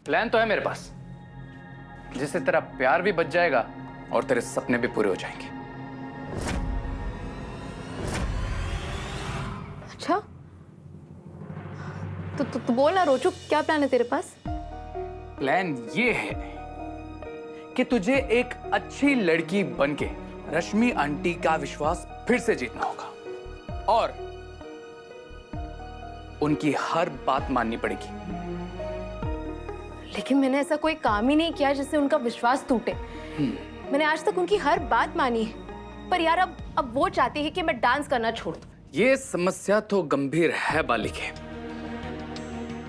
Plan तो है मेरे पास, जिससे तेरा प्यार भी बच जाएगा और तेरे सपने भी पूरे हो जाएंगे। अच्छा तो बोल ना रोचू, क्या प्लान है तेरे पास? प्लान ये है कि तुझे एक अच्छी लड़की बनके रश्मि आंटी का विश्वास फिर से जीतना होगा और उनकी हर बात माननी पड़ेगी। लेकिन मैंने ऐसा कोई काम ही नहीं किया जिससे उनका विश्वास टूटे। मैंने आज तक उनकी हर बात मानी है, पर यार अब वो चाहती है कि मैं डांस करना छोड़ दूं। ये समस्या तो गंभीर है बालिके,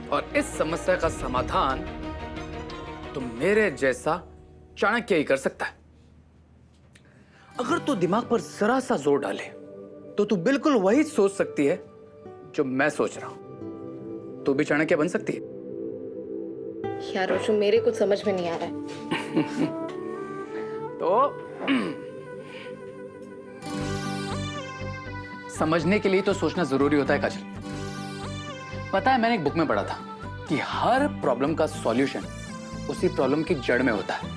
और इस समस्या का समाधान तो मेरे जैसा चाणक्य ही कर सकता है। अगर तू दिमाग पर जरा सा जोर डाले तो तू बिल्कुल वही सोच सकती है जो मैं सोच रहा हूं। तू भी चाणक्य बन सकती है। यार रोचू, मेरे कुछ समझ में नहीं आ रहा है। तो समझने के लिए तो सोचना जरूरी होता है काजल। पता है, मैंने एक बुक में पढ़ा था कि हर प्रॉब्लम का सॉल्यूशन उसी प्रॉब्लम की जड़ में होता है।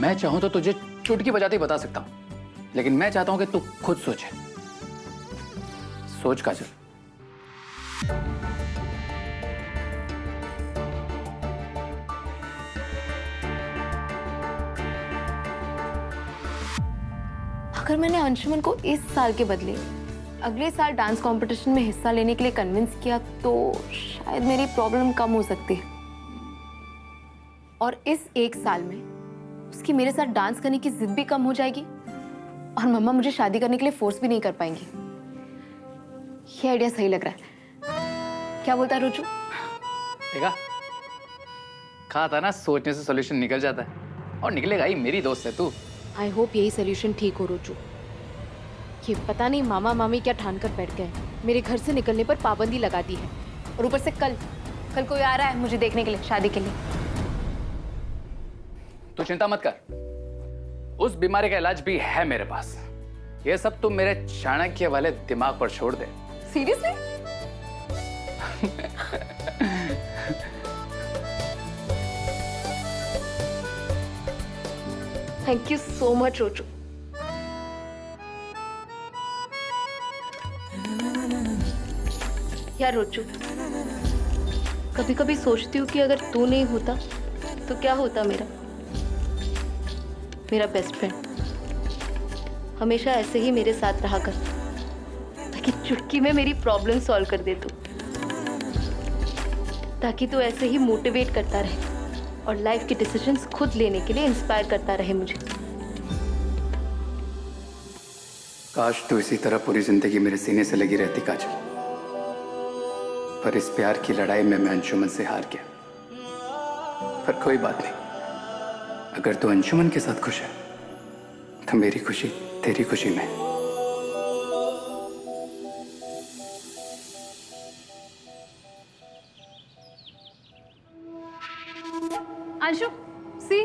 मैं चाहूं तो तुझे चुटकी बजाते ही बता सकता हूं, लेकिन मैं चाहता हूं कि तू खुद सोचे। सोच काजल। अगर मैंने अंशुमन को इस साल के बदले अगले साल डांस कंपटीशन में हिस्सा लेने के लिए कन्विंस किया तो शायद मेरी प्रॉब्लम कम हो सकती है। और इस एक साल में उसकी मेरे साथ डांस करने की जिद भी कम हो जाएगी और मम्मा मुझे शादी करने के लिए फोर्स भी नहीं कर पाएंगी। ये आइडिया सही लग रहा है। क्या बोलता है रोचू? देखा, कहा था ना, सोचने से सॉल्यूशन निकल जाता है, और निकलेगा ही। मेरी दोस्त है तू। आई होप यही सोल्यूशन ठीक हो रोचू। ये पता नहीं मामा मामी क्या ठान कर बैठ गए, मेरे घर से निकलने पर पाबंदी लगा दी है। और ऊपर से कल कोई आ रहा है मुझे देखने के लिए, शादी के लिए। तू चिंता मत कर, उस बीमारी का इलाज भी है मेरे पास। ये सब तुम मेरे चाणक्य वाले दिमाग पर छोड़ दे। Seriously? Thank you so much Rochu. यार रोचू, कभी कभी सोचती हूँ कि अगर तू नहीं होता तो क्या होता मेरा बेस्ट फ्रेंड। हमेशा ऐसे ही मेरे साथ रहा कर, ताकि चुटकी में मेरी प्रॉब्लम सॉल्व कर दे तू, ताकि तू ऐसे ही मोटिवेट करता रहे और लाइफ के डिसीजंस खुद लेने के लिए इंस्पायर करता रहे मुझे। काश तू इसी तरह पूरी जिंदगी मेरे सीने से लगी रहती काजल, पर इस प्यार की लड़ाई में मैं अंशुमन से हार गया। पर कोई बात नहीं, अगर तू अंशुमन के साथ खुश है तो मेरी खुशी तेरी खुशी में। अंशु, सी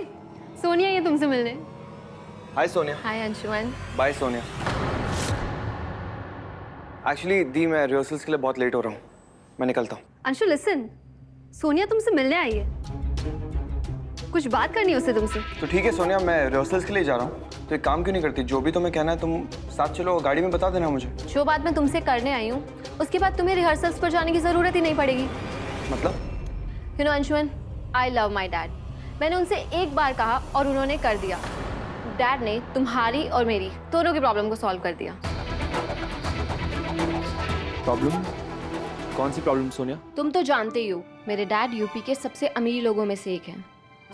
सोनिया ये तुमसे मिलने। Hi Sonia. Hi Anshuman. Bye Sonia. Actually दी, मैं रिहर्सल्स के लिए बहुत लेट हो रहा हूँ, मैं निकलता हूँ। अंशु लिसन, सोनिया तुमसे मिलने आई है, कुछ बात करनी है उससे तुमसे। तो ठीक है सोनिया, मैं रिहर्सल्स के लिए जा रहा हूँ, तो एक काम क्यों नहीं करती, जो भी तुम्हें कहना है तुम साथ चलो, गाड़ी में बता देना मुझे। जो बात मैं तुमसे करने आई हूँ उसके बाद तुम्हें रिहर्सल्स पर जाने की जरूरत ही नहीं पड़ेगी। मतलब? You know Anshuman, I love my dad. मैंने उनसे एक बार कहा और उन्होंने कर दिया। डैड ने तुम्हारी और मेरी दोनों की प्रॉब्लम को सॉल्व कर दिया। प्रॉब्लम? कौन सी प्रॉब्लम सोनिया? तुम तो जानते ही हो, मेरे डैड यूपी के सबसे अमीर लोगों में से एक हैं।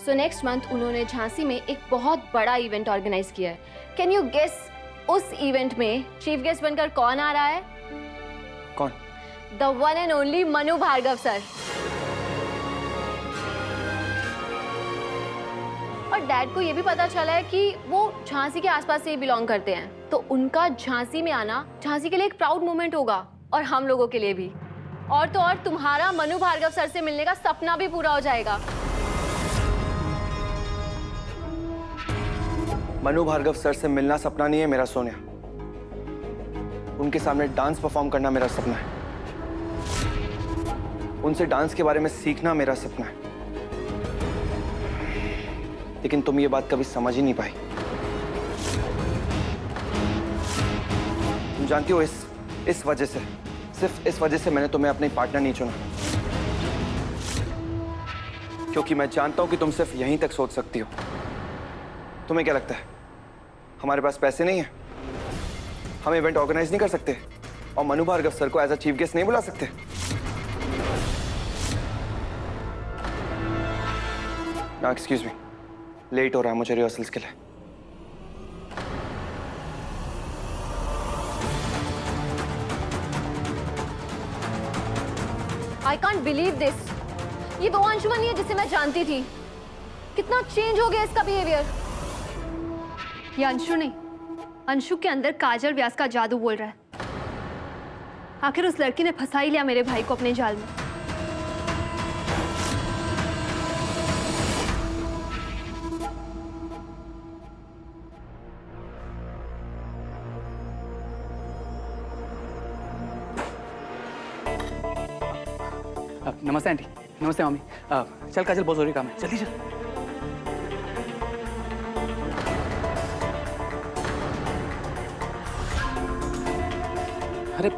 सो नेक्स्ट मंथ उन्होंने झांसी में एक बहुत बड़ा इवेंट ऑर्गेनाइज किया है। कैन यू गेस उस इवेंट में चीफ गेस्ट बनकर कौन आ रहा है? कौन? The one and only Manu Bhargav sir. और डैड को ये भी पता चला है कि वो झांसी के आसपास से ही बिलोंग करते हैं, तो उनका झांसी में आना झांसी के लिए एक प्राउड मोमेंट होगा और हम लोगों के लिए भी। और तो और तुम्हारा मनु भार्गव सर से मिलने का सपना भी पूरा हो जाएगा। मनु भार्गव सर से मिलना सपना नहीं है मेरा सोनिया, उनके सामने डांस परफॉर्म करना मेरा सपना है, उनसे डांस के बारे में सीखना मेरा सपना है। लेकिन तुम ये बात कभी समझ ही नहीं पाई। तुम जानती हो इस वजह से, सिर्फ इस वजह से मैंने तुम्हें अपनी पार्टनर नहीं चुना, क्योंकि मैं जानता हूं कि तुम सिर्फ यहीं तक सोच सकती हो। तुम्हें क्या लगता है हमारे पास पैसे नहीं है? हम इवेंट ऑर्गेनाइज नहीं कर सकते और मनु भार्गव सर को एज अ चीफ गेस्ट नहीं बुला सकते? ना एक्सक्यूज मी, लेट हो रहा है मुझे रिहर्सल्स के लिए। I can't believe this. ये वो अंशु नहीं है जिसे मैं जानती थी। कितना चेंज हो गया इसका बिहेवियर। ये अंशु नहीं, अंशु के अंदर काजल व्यास का जादू बोल रहा है। आखिर उस लड़की ने फंसा ही लिया मेरे भाई को अपने जाल में। नमस्ते आंटी। नमस्ते मामी। चल काजल, बहुत जरूरी काम है, जल्दी चल। अरे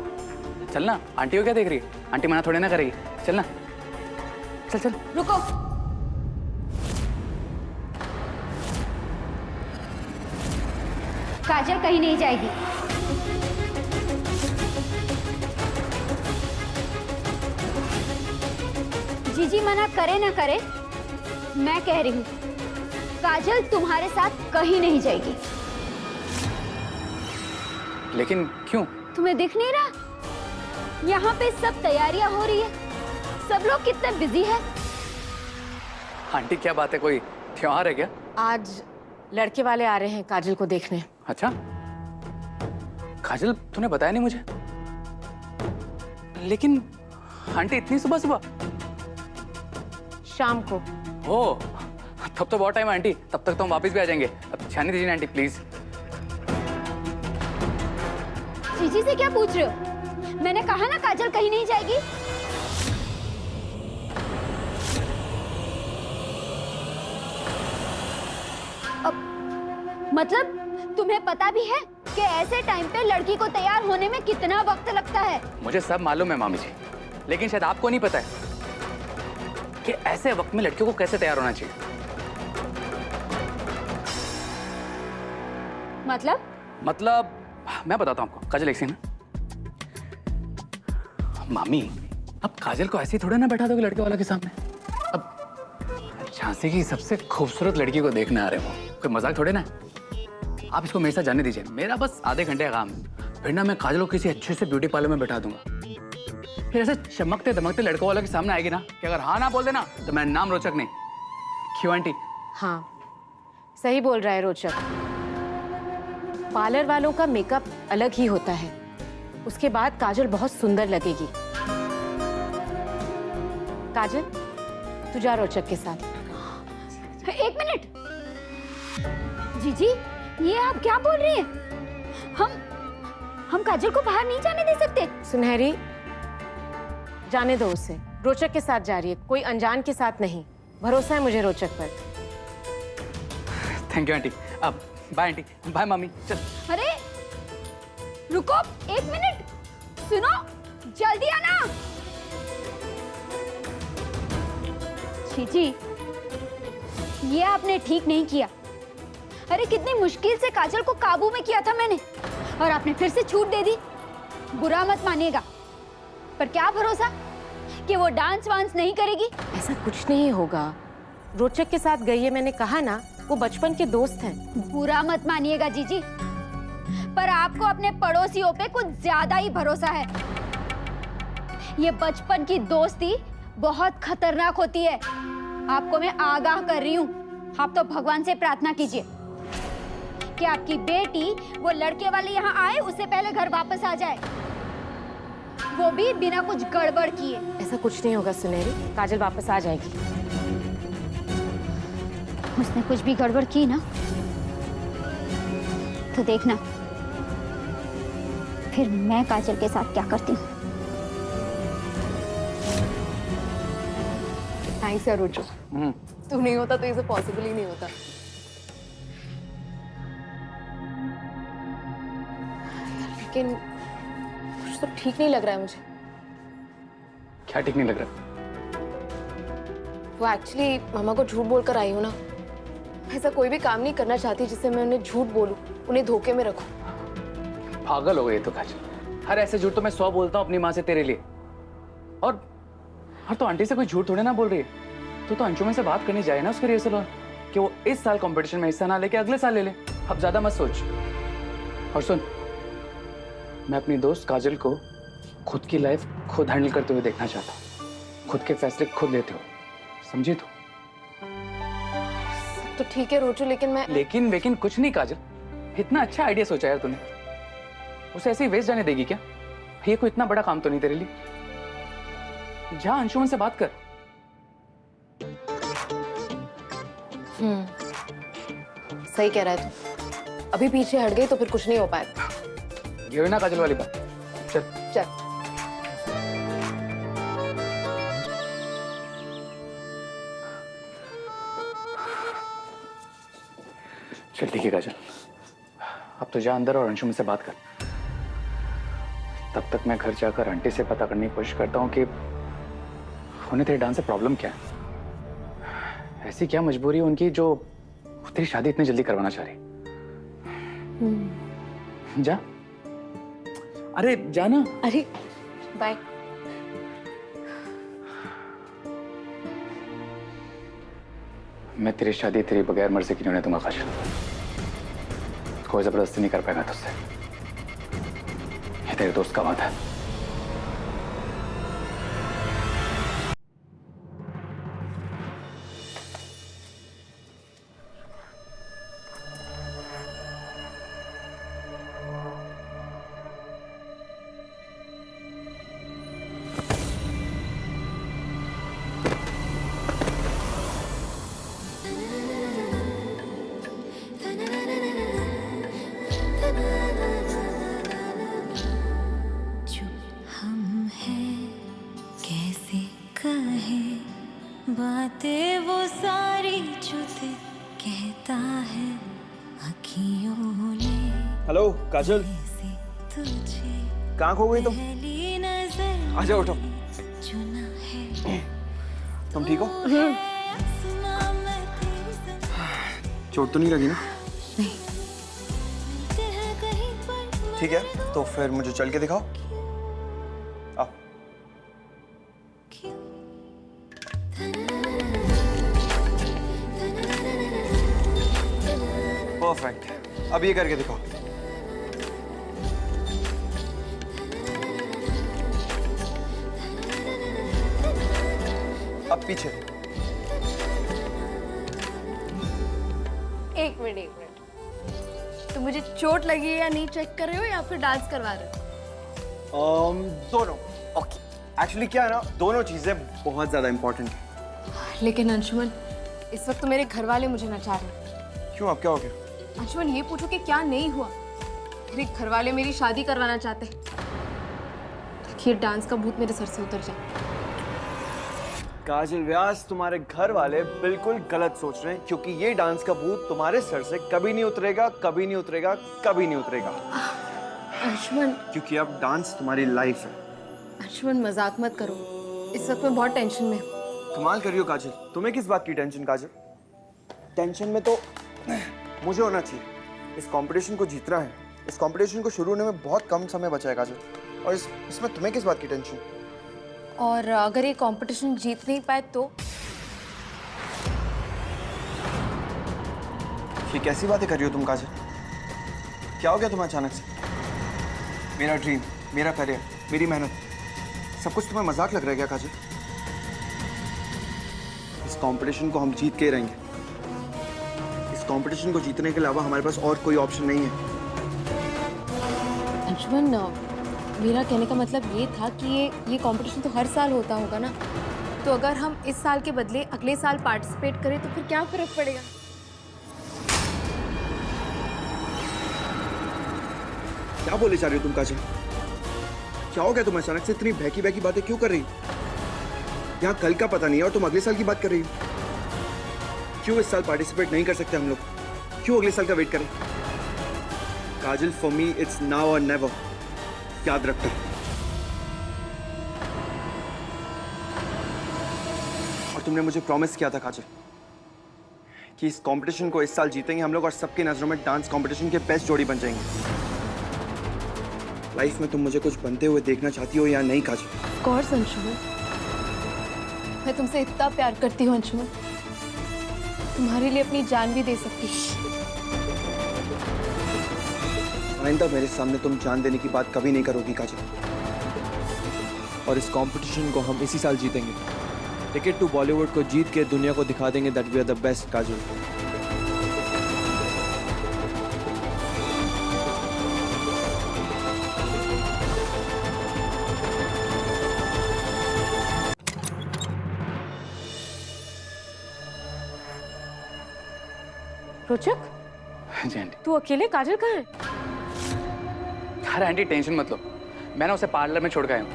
चल ना, आंटी को क्या देख रही है? आंटी मना थोड़ी ना करेगी, चल ना, चल चल। रुको, काजल कहीं नहीं जाएगी। जीजी मना करे ना करे, मैं कह रही हूँ काजल तुम्हारे साथ कहीं नहीं जाएगी। लेकिन क्यों? तुम्हें दिख नहीं रहा? यहाँ पे सब तैयारियां हो रही है, सब लोग कितने बिजी हैं। आंटी क्या बात है, कोई त्योहार है क्या? आज लड़के वाले आ रहे हैं काजल को देखने। अच्छा, काजल तूने बताया नहीं मुझे। लेकिन आंटी इतनी सुबह सुबह? शाम को। ओ, तब तो बहुत टाइम है आंटी, तब तक तो हम वापस भी आ जाएंगे। अब छानी दीजिए आंटी प्लीज। जीजी से क्या पूछ रहे हो? मैंने कहा ना काजल कहीं नहीं जाएगी। अब मतलब तुम्हें पता भी है कि ऐसे टाइम पे लड़की को तैयार होने में कितना वक्त लगता है? मुझे सब मालूम है मामी जी, लेकिन शायद आपको नहीं पता है कि ऐसे वक्त में लड़कियों को कैसे तैयार होना चाहिए। मतलब मैं बताता हूँ आपको। काजल एक सेकंड। मामी, अब काजल को ऐसे ही थोड़ा ना बैठा दोगे लड़के वालों के सामने। अब झांसी की सबसे खूबसूरत लड़की को देखने आ रहे हो, कोई मजाक थोड़े ना। आप इसको मेरे साथ जाने दीजिए, मेरा बस आधे घंटे का काम है। फिर ना मैं काजल को किसी अच्छे से ब्यूटी पार्लर में बैठा दूंगा। फिर ऐसे चमकते दमकते लड़कों वालों के सामने आएगी ना कि अगर हाँ ना बोल देना तो मेरा नाम रोचक नहीं। क्यों आंटी? हाँ, सही बोल रहा है रोचक। पार्लर वालों का मेकअप अलग ही होता है, उसके बाद काजल बहुत सुंदर लगेगी। काजल, तू जा रोचक के साथ। एक मिनट, जीजी ये आप क्या बोल रही हैं? हम काजल को बाहर नहीं जाने दे सकते। सुनहरी, जाने दो उसे, रोचक के साथ जा रही है, कोई अनजान के साथ नहीं। भरोसा है मुझे रोचक पर। Thank you aunty. अब बाय आंटी, बाय मामी, चल। अरे रुको एक मिनट, सुनो, जल्दी आना। जीजी ये आपने ठीक नहीं किया। अरे कितनी मुश्किल से काजल को काबू में किया था मैंने, और आपने फिर से छूट दे दी। बुरा मत मानिएगा, पर क्या भरोसा कि वो डांस वांस नहीं करेगी। ऐसा कुछ नहीं होगा, रोचक के साथ गई है, मैंने कहा ना, वो बचपन के दोस्त हैं। बुरा मत मानिएगा जीजी, पर आपको अपने पड़ोसियों पे कुछ ज्यादा ही भरोसा है। ये बचपन की दोस्ती बहुत खतरनाक होती है, आपको मैं आगाह कर रही हूँ। आप तो भगवान से प्रार्थना कीजिए कि आपकी बेटी वो लड़के वाले यहाँ आए उससे पहले घर वापस आ जाए, वो भी बिना कुछ गड़बड़ किए। ऐसा कुछ नहीं होगा सुनहरी, काजल वापस आ जाएगी। उसने कुछ भी गड़बड़ की ना तो देखना फिर मैं काजल के साथ क्या करती हूँ। थैंक्स यार रोचक, तू नहीं होता तो ये सब पॉसिबल ही नहीं होता। लेकिन कुछ तो ठीक नहीं लग रहा है मुझे। क्या ठीक नहीं लग रहा? वो एक्चुअली मामा को झूठ बोलकर आई हूँ ना। ऐसा कोई भी काम नहीं करना चाहती जिससे मैं उन्हें झूठ बोलूं, उन्हें धोखे में रखूं। पागल हो गई तो काजल। हर ऐसे झूठ तो मैं 100 बोलता हूँ अपनी माँ से तेरे लिए। और तो आंटी से कोई झूठ थोड़े ना बोल रही है। तो अंशुमन से बात करनी जाए ना उसके रिहर्सल और कि वो इस साल कंपटीशन में हिस्सा ना लेके अगले साल ले ले। अब ज्यादा मत सोच। और सुन, मैं अपनी दोस्त काजल को खुद की लाइफ खुद हैंडल करते हुए देखना चाहता हूँ, खुद के फैसले खुद लेते हो, समझी तू? तो ठीक है रोजू, लेकिन मैं लेकिन कुछ नहीं काजल। इतना अच्छा आइडिया सोचा यार तूने। उसे ऐसे ही वेस्ट जाने देगी क्या? ये कोई इतना बड़ा काम तो नहीं तेरे लिए। जा अंशुमन से बात कर। सही कह रहा है तू। अभी पीछे हट गई तो फिर कुछ नहीं हो पाएगा। ये हुई ना काजल वाली बात। चल चल। चल ठीक है काजल, अब तो जा अंदर और अंशुमन से बात कर। तब तक मैं घर जाकर आंटी से पता करने की कोशिश करता हूँ कि उन्हें तेरे डांस से प्रॉब्लम क्या है। ऐसी क्या मजबूरी है उनकी जो तेरी शादी इतनी जल्दी करवाना चाह रही। जा, अरे जाना। अरे बाय। मैं तेरी शादी तेरी बगैर मर्जी की नहीं होने दूंगा काजल। कोई जबरदस्ती नहीं कर पाएगा तुझसे। ये तेरे दोस्त का वादा है। बातें वो सारी जो दिल कहता है अखियों ने। हेलो काजल, तुझे कहाँ खो गई तुम? पहली नजर आजा उठो। चुना है। तुम ठीक हो? आसमां में तेरी संग चोट तो नहीं लगी ना? मिलते हैं कहीं पर। ठीक है, तो फिर मुझे चल के दिखाओ। आओ। क्यों? परफेक्ट, अब ये करके दिखाओ। अब पीछे। एक मिनट। तो मुझे चोट लगी है या नहीं चेक कर रहे हो या फिर डांस करवा रहे हो? दोनों। ओके, एक्चुअली क्या है ना, दोनों चीजें बहुत ज्यादा इंपॉर्टेंट है। लेकिन अंशुमन, इस वक्त तो मेरे घर वाले मुझे नचा रहे हैं। क्यों, अब क्या हो गया? अंशुमन, ये पूछो कि क्या नहीं हुआ। मेरे घर वाले मेरी शादी करवाना चाहते हैं ताकि ये डांस का भूत मेरे सर से उतर जाए। काजल व्यास, तुम्हारे घर वाले बिल्कुल गलत सोच रहे हैं, क्योंकि ये डांस का भूत तुम्हारे सर से कभी नहीं उतरेगा, कभी नहीं उतरेगा, कभी नहीं उतरेगा। अंशुमन, क्योंकि अब डांस तुम्हारी लाइफ है। अंशुमन मजाक मत करो। इस वक्त मैं बहुत टेंशन में हूँ। कमाल कर रही हो काजल, तुम्हें किस बात की टेंशन? काजल, टेंशन में तो मुझे होना चाहिए। इस कंपटीशन को जीतना है। इस कंपटीशन को शुरू होने में बहुत कम समय बचा है काजल, और इसमें तुम्हें किस बात की टेंशन? और अगर ये कंपटीशन जीत नहीं पाए तो? ये कैसी बातें कर रही हो तुम काजल? क्या हो गया तुम्हें अचानक से? मेरा ड्रीम, मेरा करियर, मेरी मेहनत, सब कुछ तुम्हें मजाक लग रहा है क्या काजल? इस कंपटीशन को हम जीत के ही रहेंगे। इस कंपटीशन को जीतने के अलावा हमारे पास और कोई ऑप्शन नहीं है। अंशुमन, मेरा कहने का मतलब ये था कि ये कंपटीशन तो हर साल होता होगा ना। तो अगर हम इस साल के बदले अगले साल पार्टिसिपेट करें तो फिर क्या फर्क पड़ेगा? क्या बोले जा रही हो तुम काजल? क्या हो गया तुम अचानक से इतनी बहकी बहकी बातें क्यों कर रही? यहाँ कल का पता नहीं है और तुम अगले साल की बात कर रही हो। क्यों इस साल पार्टिसिपेट नहीं कर सकते हम लोग? क्यों अगले साल का वेट करें? काजल, फॉर मी इट्स नाउ और नेवर। याद रखना। और तुमने मुझे प्रॉमिस किया था काजल कि इस कंपटीशन को इस साल जीतेंगे हम लोग और सबकी नजरों में डांस कंपटीशन के बेस्ट जोड़ी बन जाएंगे। लाइफ में तुम मुझे कुछ बनते हुए देखना चाहती हो या नहीं काजल? ऑफ कोर्स अंशुमन, मैं तुमसे इतना प्यार करती हूँ अंशुमन, तुम्हारे लिए अपनी जान भी दे सकती हूँ। आइंदा मेरे सामने तुम जान देने की बात कभी नहीं करोगी काजल। और इस कंपटीशन को हम इसी साल जीतेंगे। टिकट टू बॉलीवुड को जीत के दुनिया को दिखा देंगे that we are the best Kajal. Rochak, जी आंटी। तू अकेले? काजल कहाँ है? अरे आंटी टेंशन मत लो, मैंने उसे पार्लर में छोड़ के आया हूँ।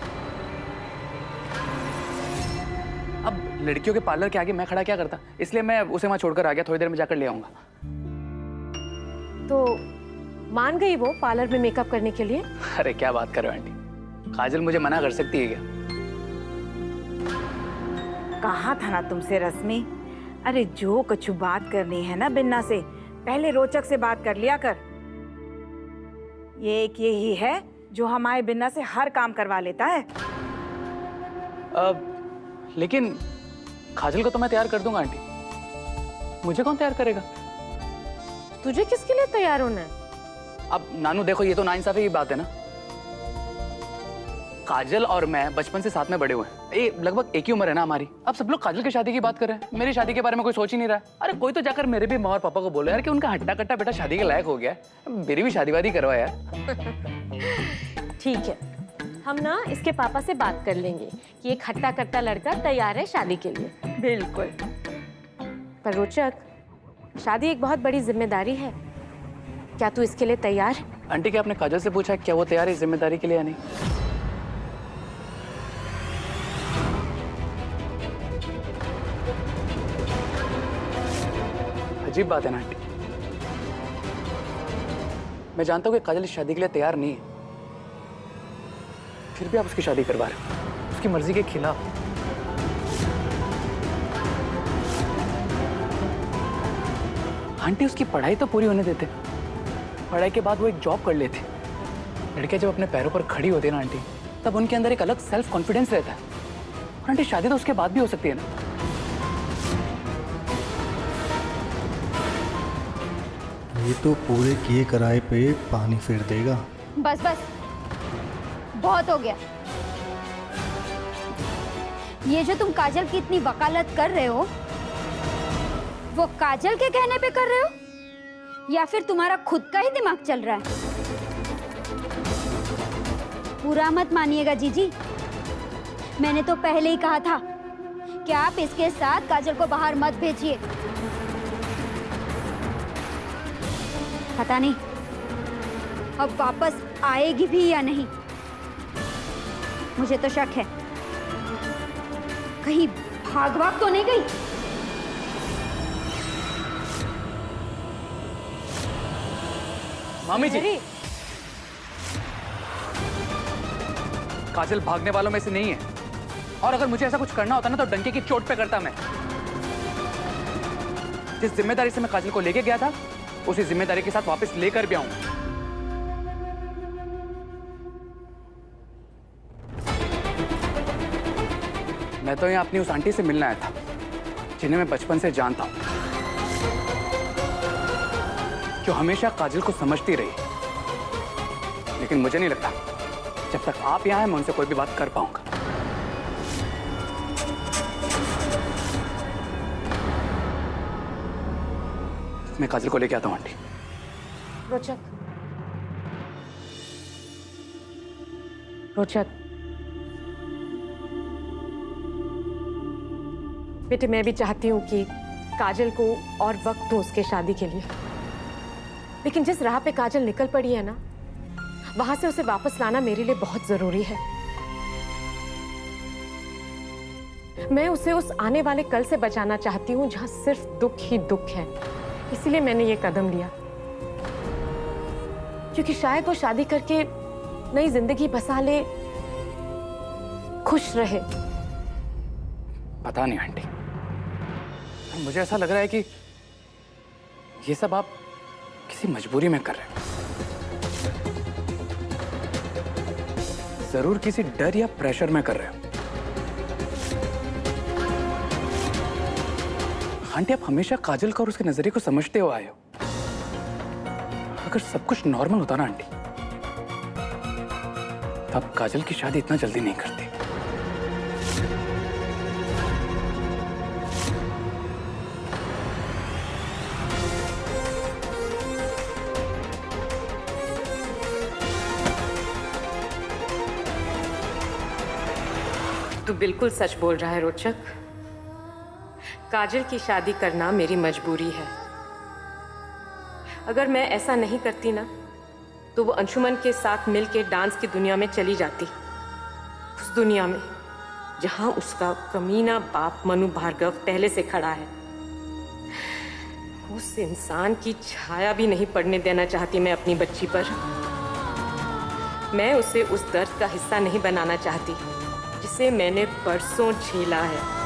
अब लड़कियों के पार्लर के आगे मैं खड़ा क्या करता, इसलिए मैं उसे वहां छोड़कर आ गया। थोड़ी देर में जाकर ले आऊंगा। तो मान गई वो पार्लर में मेकअप करने के लिए? अरे क्या बात कर रहे हो आंटी, काजल मुझे मना कर सकती है क्या? कहा था ना तुमसे रश्मि, अरे जो कुछ बात करनी है ना बिन्ना से, पहले रोचक से बात कर लिया कर। ये एक यही है जो हमारे बिन्ना से हर काम करवा लेता है। लेकिन काजल को तो मैं तैयार कर दूंगा आंटी, मुझे कौन तैयार करेगा? तुझे किसके लिए तैयार होना है? अब नानू देखो, ये तो नाइंसाफी की बात है ना। काजल और मैं बचपन से साथ में बड़े हुए हैं, ये लगभग एक ही उम्र है ना हमारी। अब सब लोग काजल की शादी की बात कर रहे हैं, मेरी शादी के बारे में कोई सोच ही नहीं रहा है। अरे कोई तो जाकर मेरे भी माँ और पापा को बोले यार कि उनका हट्टा कट्टा बेटा शादी के लायक हो गया है, मेरी भी शादी वादी करवा यार। ठीक है, हम ना इसके पापा से बात कर लेंगे कि एक हट्टा कट्टा लड़का तैयार है शादी के लिए। बिल्कुल। पर रोचक, शादी एक बहुत बड़ी जिम्मेदारी है, क्या तू इसके लिए तैयार है? आंटी क्या आपने काजल से पूछा क्या वो तैयार है इस जिम्मेदारी के लिए या नहीं? अजीब बात है ना आंटी, मैं जानता हूँ कि काजल इस शादी के लिए तैयार नहीं है, फिर भी आप उसकी शादी करवा रहे हो उसकी मर्जी के खिलाफ। आंटी उसकी पढ़ाई तो पूरी होने देते, पढ़ाई के बाद वो एक जॉब कर लेते। लड़कियां जब अपने पैरों पर खड़ी होती है ना आंटी, तब उनके अंदर एक अलग सेल्फ कॉन्फिडेंस रहता है। और आंटी शादी तो उसके बाद भी हो सकती है ना। ये तो पूरे किए कराए पे पानी फेर देगा। बस बस, बहुत हो गया। ये जो तुम काजल की इतनी वकालत कर रहे हो, वो काजल के कहने पे कर रहे हो या फिर तुम्हारा खुद का ही दिमाग चल रहा है? बुरा मत मानिएगा जीजी, मैंने तो पहले ही कहा था कि आप इसके साथ काजल को बाहर मत भेजिए। पता नहीं अब वापस आएगी भी या नहीं, मुझे तो शक है। कहीं भाग भाग तो नहीं गई? मामी जी, काजल भागने वालों में से नहीं है, और अगर मुझे ऐसा कुछ करना होता ना तो डंके की चोट पे करता मैं। जिस जिम्मेदारी से मैं काजल को लेके गया था उसी जिम्मेदारी के साथ वापस लेकर भी आऊं। मैं तो यहाँ अपनी उस आंटी से मिलने आया था जिन्हें मैं बचपन से जानता हूं, जो हमेशा काजल को समझती रही। लेकिन मुझे नहीं लगता जब तक आप यहाँ हैं मैं उनसे कोई भी बात कर पाऊंगा। मैं काजल को लेके आता हूँ आंटी। रोचक, रोचक बेटे, मैं भी चाहती हूँ कि काजल को और वक्त दूं उसके शादी के लिए, लेकिन जिस राह पे काजल निकल पड़ी है ना, वहां से उसे वापस लाना मेरे लिए बहुत जरूरी है। मैं उसे उस आने वाले कल से बचाना चाहती हूँ जहां सिर्फ दुख ही दुख है। इसीलिए मैंने ये कदम लिया, क्योंकि शायद वो शादी करके नई जिंदगी बसा ले, खुश रहे। पता नहीं आंटी, मुझे ऐसा लग रहा है कि ये सब आप किसी मजबूरी में कर रहे हैं। जरूर किसी डर या प्रेशर में कर रहे हो। आंटी, आप हमेशा काजल का और उसके नजरिए को समझते हो आए हो। अगर सब कुछ नॉर्मल होता ना आंटी, तो आप काजल की शादी इतना जल्दी नहीं करते। तू बिल्कुल सच बोल रहा है रोचक। काजल की शादी करना मेरी मजबूरी है। अगर मैं ऐसा नहीं करती ना, तो वो अंशुमन के साथ मिलके डांस की दुनिया में चली जाती, उस दुनिया में जहां उसका कमीना बाप मनु भार्गव पहले से खड़ा है। उस इंसान की छाया भी नहीं पड़ने देना चाहती मैं अपनी बच्ची पर। मैं उसे उस दर्द का हिस्सा नहीं बनाना चाहती जिसे मैंने परसों झेला है।